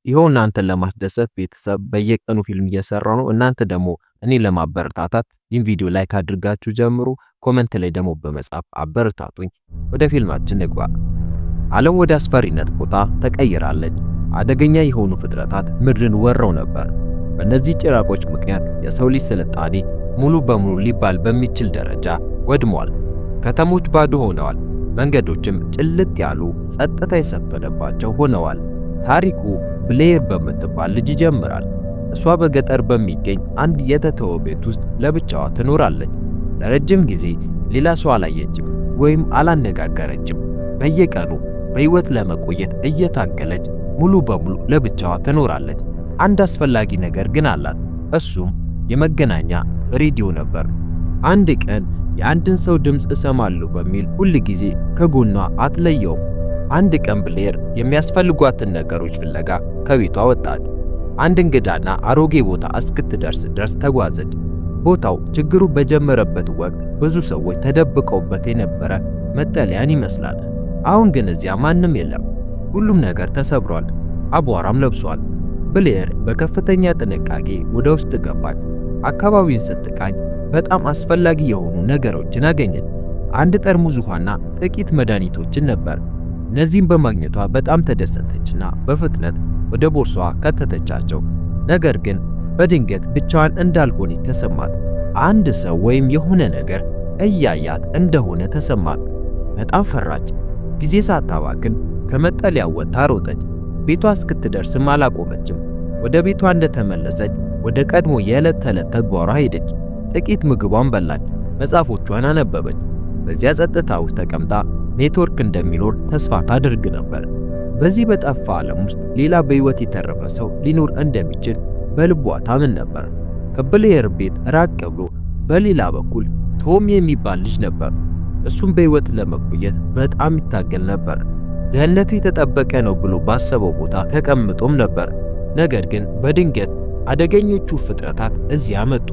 ይኸው እናንተን ለማስደሰት ቤተሰብ በየቀኑ ፊልም እየሰራው ነው። እናንተ ደግሞ እኔ ለማበረታታት ይህን ቪዲዮ ላይክ አድርጋችሁ ጀምሩ። ኮሜንት ላይ ደግሞ በመጻፍ አበረታቱኝ። ወደ ፊልማችን ንግባ። ዓለም ወደ አስፈሪነት ቦታ ተቀይራለች። አደገኛ የሆኑ ፍጥረታት ምድርን ወረው ነበር። በእነዚህ ጭራቆች ምክንያት የሰው ልጅ ስልጣኔ ሙሉ በሙሉ ሊባል በሚችል ደረጃ ወድሟል። ከተሞች ባዶ ሆነዋል። መንገዶችም ጭልጥ ያሉ ጸጥታ የሰፈነባቸው ሆነዋል። ታሪኩ ብሌር በምትባል ልጅ ይጀምራል። እሷ በገጠር በሚገኝ አንድ የተተወ ቤት ውስጥ ለብቻዋ ትኖራለች። ለረጅም ጊዜ ሌላ ሰው አላየችም ወይም አላነጋገረችም። በየቀኑ በሕይወት ለመቆየት እየታገለች ሙሉ በሙሉ ለብቻዋ ትኖራለች። አንድ አስፈላጊ ነገር ግን አላት። እሱም የመገናኛ ሬዲዮ ነበር። አንድ ቀን የአንድን ሰው ድምፅ እሰማለሁ በሚል ሁል ጊዜ ከጎኗ አትለየውም። አንድ ቀን ብሌር የሚያስፈልጓትን ነገሮች ፍለጋ ከቤቷ ወጣች። አንድ እንግዳና አሮጌ ቦታ እስክትደርስ ድረስ ተጓዘች። ቦታው ችግሩ በጀመረበት ወቅት ብዙ ሰዎች ተደብቀውበት የነበረ መጠለያን ይመስላል። አሁን ግን እዚያ ማንም የለም። ሁሉም ነገር ተሰብሯል፣ አቧራም ለብሷል። ብሌር በከፍተኛ ጥንቃቄ ወደ ውስጥ ገባች። አካባቢውን ስትቃኝ በጣም አስፈላጊ የሆኑ ነገሮችን አገኘች። አንድ ጠርሙስ ውሃና ጥቂት መድኃኒቶችን ነበር። እነዚህም በማግኘቷ በጣም ተደሰተችና በፍጥነት ወደ ቦርሳዋ ከተተቻቸው። ነገር ግን በድንገት ብቻዋን እንዳልሆነች ተሰማት። አንድ ሰው ወይም የሆነ ነገር እያያት እንደሆነ ተሰማት። በጣም ፈራች። ጊዜ ሳታባክን ከመጠለያው ወጥታ ሮጠች። ቤቷ እስክትደርስም አላቆመችም። ወደ ቤቷ እንደተመለሰች ወደ ቀድሞ የዕለት ተዕለት ተግባሯ ሄደች። ጥቂት ምግቧን በላች፣ መጽሐፎቿን አነበበች። በዚያ ጸጥታ ውስጥ ተቀምጣ ኔትወርክ እንደሚኖር ተስፋ ታደርግ ነበር። በዚህ በጠፋ ዓለም ውስጥ ሌላ በሕይወት የተረፈ ሰው ሊኖር እንደሚችል በልቧ ታምን ነበር። ከብሌር ቤት ራቅ ብሎ በሌላ በኩል ቶም የሚባል ልጅ ነበር። እሱም በሕይወት ለመቆየት በጣም ይታገል ነበር። ደህንነቱ የተጠበቀ ነው ብሎ ባሰበው ቦታ ተቀምጦም ነበር። ነገር ግን በድንገት አደገኞቹ ፍጥረታት እዚያ መጡ።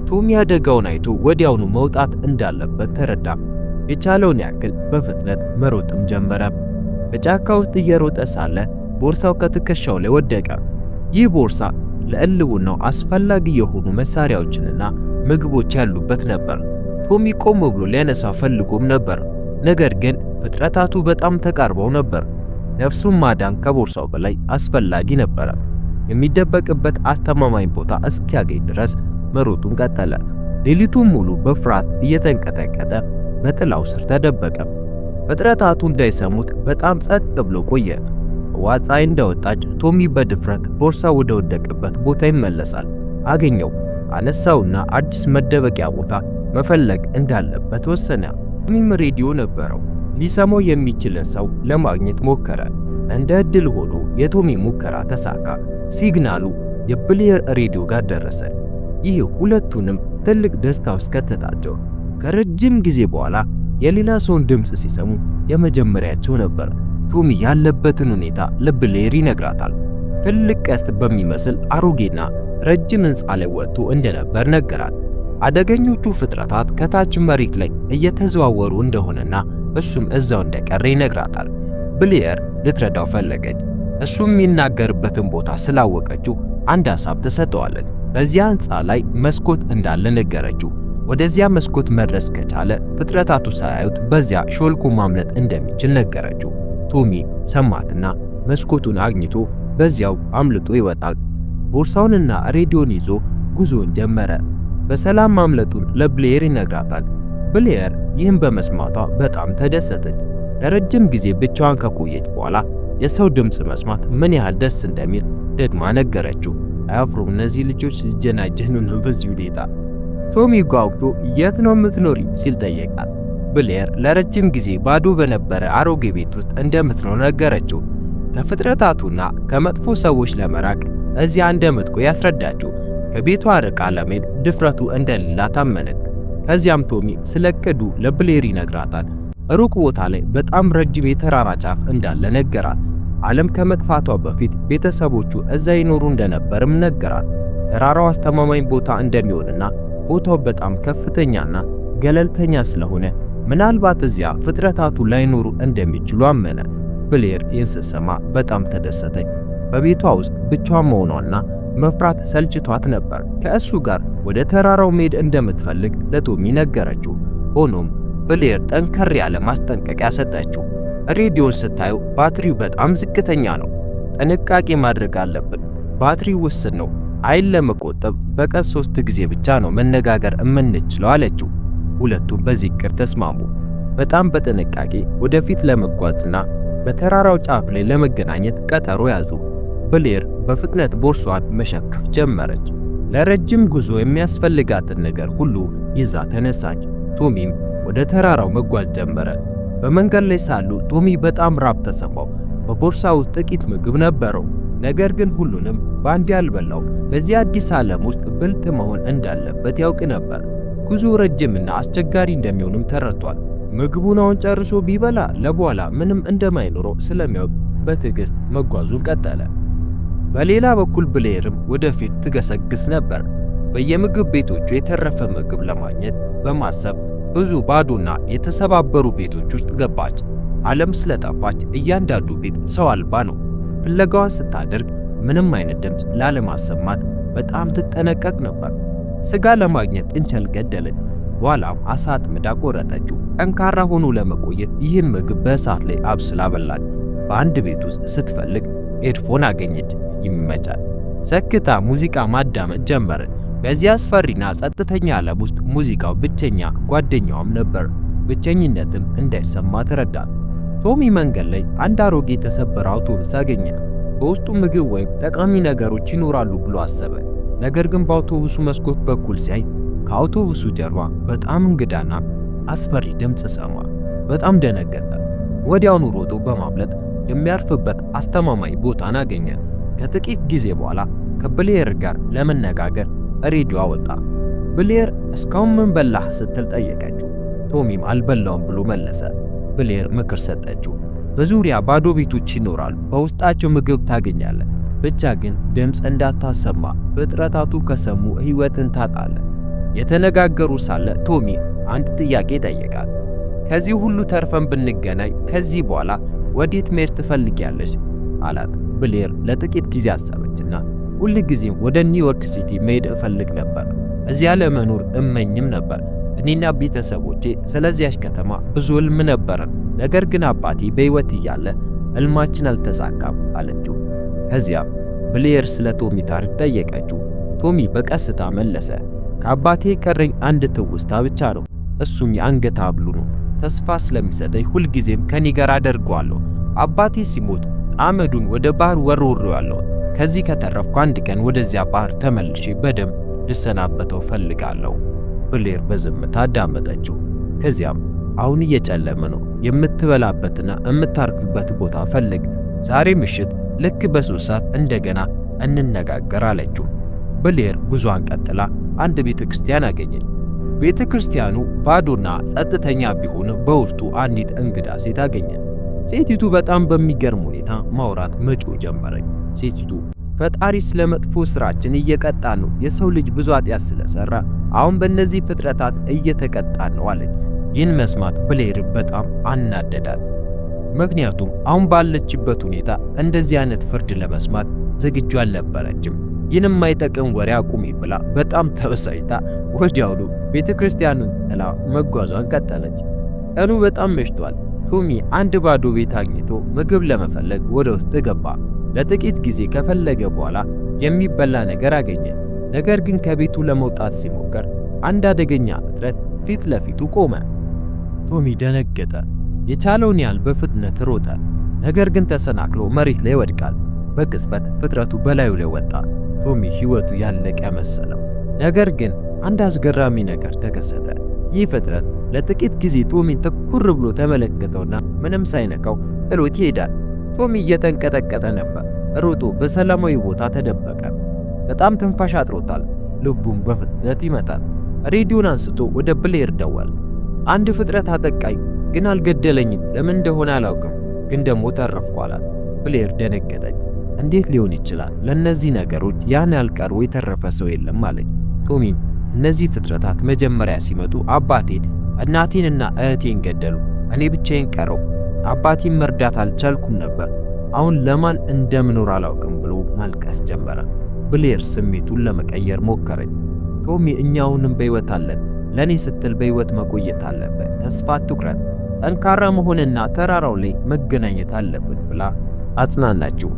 ቶም አደጋውን አይቶ ወዲያውኑ መውጣት እንዳለበት ተረዳ። የቻለውን ያክል በፍጥነት መሮጥም ጀመረ። በጫካ ውስጥ እየሮጠ ሳለ ቦርሳው ከትከሻው ላይ ወደቀ። ይህ ቦርሳ ለዕልውናው አስፈላጊ የሆኑ መሳሪያዎችንና ምግቦች ያሉበት ነበር። ቶም ቆም ብሎ ሊያነሳ ፈልጎም ነበር። ነገር ግን ፍጥረታቱ በጣም ተቃርበው ነበር። ነፍሱን ማዳን ከቦርሳው በላይ አስፈላጊ ነበረ። የሚደበቅበት አስተማማኝ ቦታ እስኪያገኝ ድረስ መሮጡን ቀጠለ። ሌሊቱን ሙሉ በፍርሃት እየተንቀጠቀጠ በጥላው ስር ተደበቀ። ፍጥረታቱ እንዳይሰሙት በጣም ጸጥ ብሎ ቆየ። ፀሐይ እንደወጣች ቶሚ በድፍረት ቦርሳው ወደ ወደቀበት ቦታ ይመለሳል። አገኘው። አነሳውና አዲስ መደበቂያ ቦታ መፈለግ እንዳለበት ወሰነ። ቶሚም ሬዲዮ ነበረው። ሊሰማው የሚችልን ሰው ለማግኘት ሞከረ። እንደ ዕድል ሆኖ የቶሚ ሙከራ ተሳካ። ሲግናሉ የብሌር ሬዲዮ ጋር ደረሰ። ይህ ሁለቱንም ትልቅ ደስታ ውስጥ ከተታቸው። ከረጅም ጊዜ በኋላ የሌላ ሰውን ድምፅ ሲሰሙ የመጀመሪያቸው ነበር። ቶሚ ያለበትን ሁኔታ ለብሌር ይነግራታል። ትልቅ ቀስት በሚመስል አሮጌና ረጅም ሕንፃ ላይ ወጥቶ እንደነበር ነገራት። አደገኞቹ ፍጥረታት ከታች መሬት ላይ እየተዘዋወሩ እንደሆነና እሱም እዛው እንደቀረ ይነግራታል። ብሌር ልትረዳው ፈለገች። እሱም የሚናገርበትን ቦታ ስላወቀችው አንድ ሐሳብ ትሰጠዋለች። በዚያ ሕንፃ ላይ መስኮት እንዳለ ነገረችው። ወደዚያ መስኮት መድረስ ከቻለ ፍጥረታቱ ሳያዩት በዚያ ሾልኮ ማምለጥ እንደሚችል ነገረችው። ቶሚ ሰማትና መስኮቱን አግኝቶ በዚያው አምልጦ ይወጣል። ቦርሳውንና ሬዲዮን ይዞ ጉዞን ጀመረ። በሰላም ማምለጡን ለብሌር ይነግራታል። ብሌር ይህን በመስማቷ በጣም ተደሰተች። ለረጅም ጊዜ ብቻዋን ከቆየች በኋላ የሰው ድምፅ መስማት ምን ያህል ደስ እንደሚል ደግማ ነገረችው። አያፍሩም እነዚህ ልጆች ሊጀናጀኑን በዚህ ሁኔታ። ቶሚ ጓጉቶ የት ነው የምትኖሪ ሲል ጠየቃት። ብሌር ለረጅም ጊዜ ባዶ በነበረ አሮጌ ቤት ውስጥ እንደምትኖር ነገረችው። ከፍጥረታቱና ከመጥፎ ሰዎች ለመራቅ እዚያ እንደምትቆይ ያስረዳችው። ከቤቷ ርቃ ለመሄድ ድፍረቱ እንደሌላ ታመነች። ከዚያም ቶሚ ስለ እቅዱ ለብሌር ይነግራታል። ሩቅ ቦታ ላይ በጣም ረጅም የተራራ ጫፍ እንዳለ ነገራት። ዓለም ከመጥፋቷ በፊት ቤተሰቦቹ እዛ ይኖሩ እንደነበርም ነገራት። ተራራው አስተማማኝ ቦታ እንደሚሆንና ቦታው በጣም ከፍተኛና ገለልተኛ ስለሆነ ምናልባት እዚያ ፍጥረታቱ ላይኖሩ እንደሚችሉ አመነ። ብሌር ይህን ስትሰማ በጣም ተደሰተች። በቤቷ ውስጥ ብቻዋን መሆኗና መፍራት ሰልችቷት ነበር። ከእሱ ጋር ወደ ተራራው መሄድ እንደምትፈልግ ለቶሚ ነገረችው። ሆኖም ብሌር ጠንከር ያለ ማስጠንቀቂያ ሰጠችው። ሬዲዮን ስታየው ባትሪው በጣም ዝቅተኛ ነው፣ ጥንቃቄ ማድረግ አለብን። ባትሪው ውስን ነው፣ ኃይል ለመቆጠብ በቀን 3 ጊዜ ብቻ ነው መነጋገር የምንችለው አለችው። ሁለቱም በዚህ እቅድ ተስማሙ። በጣም በጥንቃቄ ወደፊት ለመጓዝና በተራራው ጫፍ ላይ ለመገናኘት ቀጠሮ ያዙ። ብሌር በፍጥነት ቦርሷን መሸከፍ ጀመረች። ለረጅም ጉዞ የሚያስፈልጋትን ነገር ሁሉ ይዛ ተነሳች። ቶሚም ወደ ተራራው መጓዝ ጀመረ። በመንገድ ላይ ሳሉ ቶሚ በጣም ራብ ተሰማው። በቦርሳ ውስጥ ጥቂት ምግብ ነበረው፣ ነገር ግን ሁሉንም በአንድ ያልበላው። በዚህ አዲስ ዓለም ውስጥ ብልጥ መሆን እንዳለበት ያውቅ ነበር። ጉዞ ረጅምና አስቸጋሪ እንደሚሆንም ተረድቷል። ምግቡን አሁን ጨርሶ ቢበላ ለበኋላ ምንም እንደማይኖረው ስለሚያውቅ በትዕግስት መጓዙን ቀጠለ። በሌላ በኩል ብሌርም ወደፊት ትገሰግስ ነበር። በየምግብ ቤቶቹ የተረፈ ምግብ ለማግኘት በማሰብ ብዙ ባዶና የተሰባበሩ ቤቶች ውስጥ ገባች። ዓለም ስለጠፋች እያንዳንዱ ቤት ሰው አልባ ነው። ፍለጋዋን ስታደርግ ምንም አይነት ድምፅ ላለማሰማት በጣም ትጠነቀቅ ነበር። ስጋ ለማግኘት እንቸል ገደለች። በኋላም አሳ አጥምዳ ቆረጠችው። ጠንካራ ሆኖ ለመቆየት ይህን ምግብ በእሳት ላይ አብስላ በላች። በአንድ ቤት ውስጥ ስትፈልግ ኤድፎን አገኘች። ይመቻል። ሰክታ ሙዚቃ ማዳመጥ ጀመረች። በዚህ አስፈሪና ጸጥተኛ ዓለም ውስጥ ሙዚቃው ብቸኛ ጓደኛዋም ነበር። ብቸኝነትም እንዳይሰማ ተረዳት። ቶሚ መንገድ ላይ አንድ አሮጌ የተሰበረ አውቶቡስ አገኘ። በውስጡ ምግብ ወይም ጠቃሚ ነገሮች ይኖራሉ ብሎ አሰበ። ነገር ግን በአውቶቡሱ መስኮት በኩል ሲያይ ከአውቶቡሱ ጀርባ በጣም እንግዳና አስፈሪ ድምፅ ሰማ። በጣም ደነገጠ። ወዲያውኑ ሮጦ በማምለጥ የሚያርፍበት አስተማማኝ ቦታን አገኘ። ከጥቂት ጊዜ በኋላ ከብሌር ጋር ለመነጋገር ሬዲዮ አወጣ። ብሌር እስካሁን ምን በላህ ስትል ጠየቀችው። ቶሚም አልበላውም ብሎ መለሰ። ብሌር ምክር ሰጠችው። በዙሪያ ባዶ ቤቶች ይኖራሉ፣ በውስጣቸው ምግብ ታገኛለህ። ብቻ ግን ድምፅ እንዳታሰማ፣ ፍጥረታቱ ከሰሙ ሕይወትን ታጣለህ። የተነጋገሩ ሳለ ቶሚ አንድ ጥያቄ ጠየቃት። ከዚህ ሁሉ ተርፈን ብንገናኝ ከዚህ በኋላ ወዴት መሄድ ትፈልጊያለሽ? አላት። ብሌር ለጥቂት ጊዜ አሰበችና ሁልጊዜም ወደ ኒውዮርክ ሲቲ መሄድ እፈልግ ነበር። እዚያ ለመኖር እመኝም ነበር። እኔና ቤተሰቦቼ ስለዚያች ከተማ ብዙ ህልም ነበረን። ነገር ግን አባቴ በሕይወት እያለ ህልማችን አልተሳካም አለችው። ከዚያም ብሌር ስለ ቶሚ ታሪክ ጠየቀችው። ቶሚ በቀስታ መለሰ። ከአባቴ ቀረኝ አንድ ትውስታ ብቻ ነው፣ እሱም የአንገት ሐብሉ ነው። ተስፋ ስለሚሰጠኝ ሁልጊዜም ከኔ ጋር አደርገዋለሁ። አባቴ ሲሞት አመዱን ወደ ባህር ወርውሬዋለሁ። ከዚህ ከተረፍኩ አንድ ቀን ወደዚያ ባህር ተመልሼ በደም ልሰናበተው ፈልጋለሁ። ብሌር በዝምታ አዳመጠችው። ከዚያም አሁን እየጨለመ ነው፣ የምትበላበትና የምታርፍበት ቦታ ፈልግ። ዛሬ ምሽት ልክ በ3 ሰዓት እንደገና እንነጋገር አለችው። ብሌር ጉዟን ቀጥላ አንድ ቤተክርስቲያን አገኘች። ቤተክርስቲያኑ ባዶና ጸጥተኛ ቢሆንም በውስጡ አንዲት እንግዳ ሴት አገኘች። ሴቲቱ በጣም በሚገርም ሁኔታ ማውራት መጮህ ጀመረች። ሴቲቱ ፈጣሪ ስለ መጥፎ ስራችን እየቀጣ ነው፣ የሰው ልጅ ብዙ ኃጢአት ስለሰራ አሁን በእነዚህ ፍጥረታት እየተቀጣ ነው አለች። ይህን መስማት ብሌር በጣም አናደዳት። ምክንያቱም አሁን ባለችበት ሁኔታ እንደዚህ አይነት ፍርድ ለመስማት ዝግጁ አልነበረችም። ይህንም የማይጠቅም ወሬ አቁሚ ብላ በጣም ተበሳጭታ ወዲያውኑ ቤተክርስቲያኑን ጥላ መጓዟን ቀጠለች። ቀኑ በጣም መሽቷል። ቶሚ አንድ ባዶ ቤት አግኝቶ ምግብ ለመፈለግ ወደ ውስጥ ገባ። ለጥቂት ጊዜ ከፈለገ በኋላ የሚበላ ነገር አገኘ። ነገር ግን ከቤቱ ለመውጣት ሲሞክር አንድ አደገኛ ፍጥረት ፊት ለፊቱ ቆመ። ቶሚ ደነገጠ። የቻለውን ያህል በፍጥነት ሮጠ። ነገር ግን ተሰናክሎ መሬት ላይ ይወድቃል። በቅጽበት ፍጥረቱ በላዩ ላይ ወጣ። ቶሚ ሕይወቱ ያለቀ መሰለው። ነገር ግን አንድ አስገራሚ ነገር ተከሰተ። ይህ ፍጥረት ለጥቂት ጊዜ ቶሚን ትኩር ብሎ ተመለከተውና ምንም ሳይነካው ጥሎት ይሄዳል። ቶሚ እየተንቀጠቀጠ ነበር። ሮጦ በሰላማዊ ቦታ ተደበቀ። በጣም ትንፋሽ አጥሮታል። ልቡም በፍጥነት ይመታል። ሬዲዮን አንስቶ ወደ ብሌር ደወለ። አንድ ፍጥረት አጠቃኝ፣ ግን አልገደለኝም። ለምን እንደሆነ አላውቅም፣ ግን ደግሞ ተረፍኩ አላት። ብሌር ደነገጠች። እንዴት ሊሆን ይችላል? ለነዚህ ነገሮች ያን ያልቀሩ የተረፈ ሰው የለም አለች። ቶሚም እነዚህ ፍጥረታት መጀመሪያ ሲመጡ አባቴን፣ እናቴንና እህቴን ገደሉ። እኔ ብቻዬን ቀረው። አባቴን መርዳት አልቻልኩም ነበር። አሁን ለማን እንደምኖር አላውቅም ብሎ ማልቀስ ጀመረ። ብሌር ስሜቱን ለመቀየር ሞከረች። ቶሚ እኛ አሁንም በሕይወት አለን፣ ለኔ ስትል በሕይወት መቆየት አለበት፣ ተስፋ አትቁረጥ፣ ጠንካራ መሆንና ተራራው ላይ መገናኘት አለብን ብላ አጽናናችው።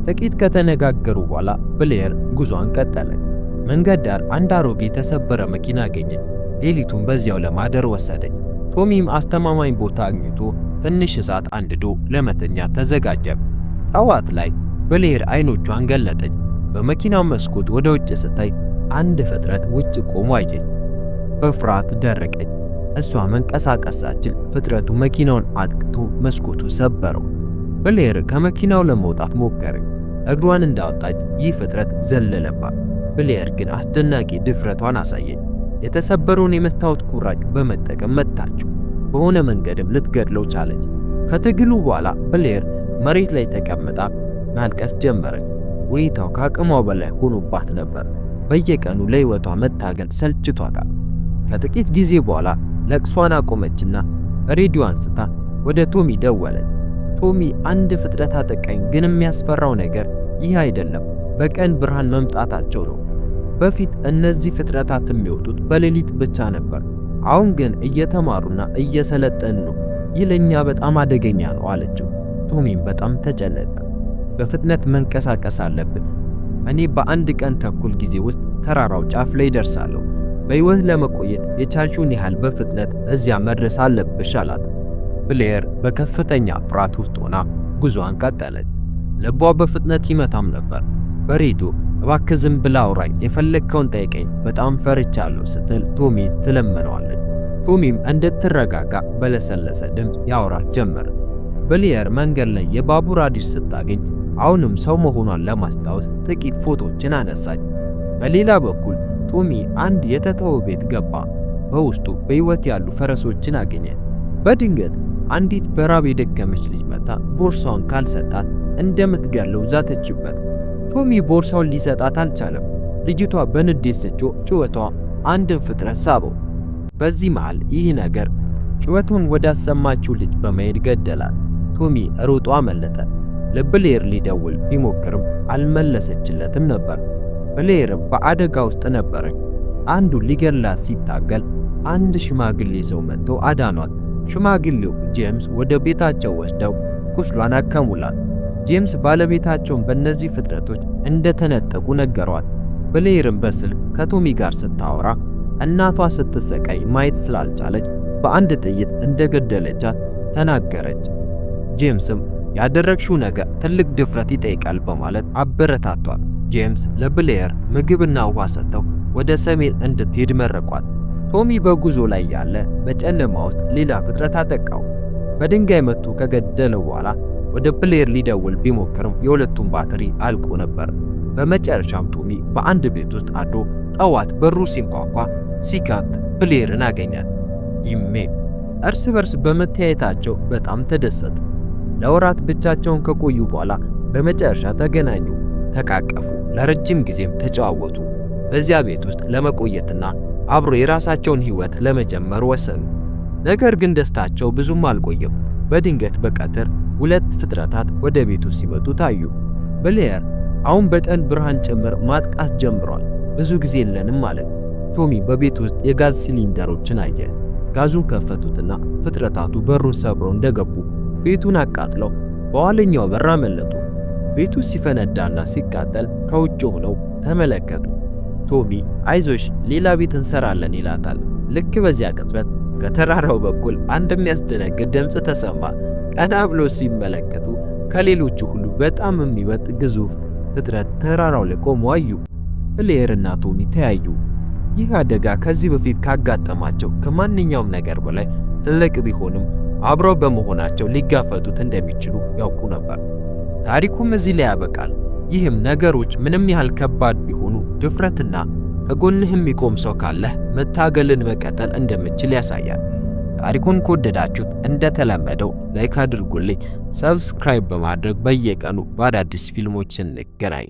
ጥቂት ከተነጋገሩ በኋላ ብሌር ጉዟን ቀጠለች። መንገድ ዳር አንድ አሮጌ የተሰበረ መኪና አገኘች። ሌሊቱን በዚያው ለማደር ወሰደች። ቶሚም አስተማማኝ ቦታ አግኝቶ ትንሽ እሳት አንድዶ ለመተኛ ተዘጋጀ። ጠዋት ላይ ብሌር አይኖቿን ገለጠች። በመኪናው መስኮት ወደ ውጭ ስታይ አንድ ፍጥረት ውጭ ቆሞ አየች። በፍርሃት ደረቀች። እሷ መንቀሳቀስ ሳትችል ፍጥረቱ መኪናውን አጥቅቶ መስኮቱ ሰበረው። ብሌር ከመኪናው ለመውጣት ሞከረች። እግሯን እንዳወጣች ይህ ፍጥረት ዘለለባት። ብሌር ግን አስደናቂ ድፍረቷን አሳየች። የተሰበረውን የመስታወት ቁራጭ በመጠቀም መታችው። በሆነ መንገድም ልትገድለው ቻለች። ከትግሉ በኋላ ብሌር መሬት ላይ ተቀምጣ ማልቀስ ጀመረች። ሁኔታው ከአቅሟ በላይ ሆኖባት ነበር። በየቀኑ ለሕይወቷ መታገል ሰልችቷታል። ከጥቂት ጊዜ በኋላ ለቅሷን አቆመችና ሬዲዮ አንስታ ወደ ቶሚ ደወለች። ቶሚ አንድ ፍጥረት አጠቃኝ፣ ግን የሚያስፈራው ነገር ይህ አይደለም፣ በቀን ብርሃን መምጣታቸው ነው። በፊት እነዚህ ፍጥረታት የሚወጡት በሌሊት ብቻ ነበር። አሁን ግን እየተማሩና እየሰለጠኑ ነው። ይህ ለኛ በጣም አደገኛ ነው አለችው። ቶሚም በጣም ተጨነቀ። በፍጥነት መንቀሳቀስ አለብን። እኔ በአንድ ቀን ተኩል ጊዜ ውስጥ ተራራው ጫፍ ላይ ደርሳለሁ። በሕይወት ለመቆየት የቻልሽውን ያህል በፍጥነት እዚያ መድረስ አለብሽ አላት። ብሌር በከፍተኛ ፍርሃት ውስጥ ሆና ጉዞዋን ቀጠለች። ልቧ በፍጥነት ይመታም ነበር። በሬዲዮ እባክህ ዝም ብላ አውራኝ፣ የፈለግከውን ጠይቀኝ፣ በጣም ፈርቻለሁ ስትል ቶሚ ትለምነዋለች። ቶሚም እንድትረጋጋ በለሰለሰ ድምፅ ያወራት ጀመረ። ብሌር መንገድ ላይ የባቡር ሐዲድ ስታገኝ አሁንም ሰው መሆኗን ለማስታወስ ጥቂት ፎቶዎችን አነሳች። በሌላ በኩል ቶሚ አንድ የተተወ ቤት ገባ። በውስጡ በሕይወት ያሉ ፈረሶችን አገኘ። በድንገት አንዲት በራብ የደከመች ልጅ መጣ ቦርሳውን ካልሰጣት እንደምትገለው ዛተችበት። ቶሚ ቦርሳውን ሊሰጣት አልቻለም። ልጅቷ በንዴት ስትጮህ ጩኸቷ አንድን ፍጥረት ሳበው። በዚህ መሃል ይህ ነገር ጩኸቱን ወዳሰማችው ልጅ በመሄድ ገደላት። ቶሚ ሮጦ አመለጠ። ለብሌር ሊደውል ቢሞክርም አልመለሰችለትም ነበር። ብሌር በአደጋ ውስጥ ነበረች። አንዱ ሊገላት ሲታገል አንድ ሽማግሌ ሰው መጥቶ አዳኗት። ሽማግሌው ጄምስ ወደ ቤታቸው ወስደው ቁስሏን አከሙላት። ጄምስ ባለቤታቸውን በእነዚህ ፍጥረቶች እንደተነጠቁ ነገሯት። ብሌርም በስልክ ከቶሚ ጋር ስታወራ እናቷ ስትሰቃይ ማየት ስላልቻለች በአንድ ጥይት እንደገደለቻት ተናገረች። ጄምስም ያደረግሽው ነገር ትልቅ ድፍረት ይጠይቃል በማለት አበረታቷት። ጄምስ ለብሌር ምግብና ውሃ ሰጥተው ወደ ሰሜን እንድትሄድ መረቋት። ቶሚ በጉዞ ላይ ያለ በጨለማ ውስጥ ሌላ ፍጥረት አጠቃው። በድንጋይ መቱ ከገደለው በኋላ ወደ ብሌር ሊደውል ቢሞክርም የሁለቱም ባትሪ አልቆ ነበር። በመጨረሻም ቶሚ በአንድ ቤት ውስጥ አድሮ ጠዋት በሩ ሲንኳኳ ሲከፍት ብሌርን አገኛት። ይሜ እርስ በርስ በመተያየታቸው በጣም ተደሰቱ። ለወራት ብቻቸውን ከቆዩ በኋላ በመጨረሻ ተገናኙ፣ ተቃቀፉ፣ ለረጅም ጊዜም ተጨዋወቱ። በዚያ ቤት ውስጥ ለመቆየትና አብሮ የራሳቸውን ሕይወት ለመጀመር ወሰኑ። ነገር ግን ደስታቸው ብዙም አልቆየም። በድንገት በቀትር ሁለት ፍጥረታት ወደ ቤቱ ሲመጡ ታዩ። ብሌር አሁን በቀን ብርሃን ጭምር ማጥቃት ጀምሯል፣ ብዙ ጊዜ የለንም ማለት። ቶሚ በቤት ውስጥ የጋዝ ሲሊንደሮችን አየ። ጋዙን ከፈቱትና ፍጥረታቱ በሩን ሰብረው እንደገቡ ቤቱን አቃጥለው በኋለኛው በር አመለጡ። ቤቱ ሲፈነዳና ሲቃጠል ከውጭ ሆነው ተመለከቱ። ቶሚ አይዞሽ ሌላ ቤት እንሰራለን ይላታል። ልክ በዚያ ቅጽበት ከተራራው በኩል አንድ የሚያስደነግጥ ድምፅ ተሰማ። ቀና ብሎ ሲመለከቱ ከሌሎቹ ሁሉ በጣም የሚበልጥ ግዙፍ ፍጥረት ተራራው ላይ ቆሞ አዩ። ብሌር እና ቶሚ ተያዩ። ይህ አደጋ ከዚህ በፊት ካጋጠማቸው ከማንኛውም ነገር በላይ ትልቅ ቢሆንም አብረው በመሆናቸው ሊጋፈጡት እንደሚችሉ ያውቁ ነበር። ታሪኩም እዚህ ላይ ያበቃል። ይህም ነገሮች ምንም ያህል ከባድ ቢሆኑ ድፍረትና ከጎንህ የሚቆም ሰው ካለህ መታገልን መቀጠል እንደምችል ያሳያል። ታሪኩን ከወደዳችሁት እንደተለመደው ላይክ አድርጉልኝ፣ ሰብስክራይብ በማድረግ በየቀኑ በአዳዲስ ፊልሞች እንገናኝ።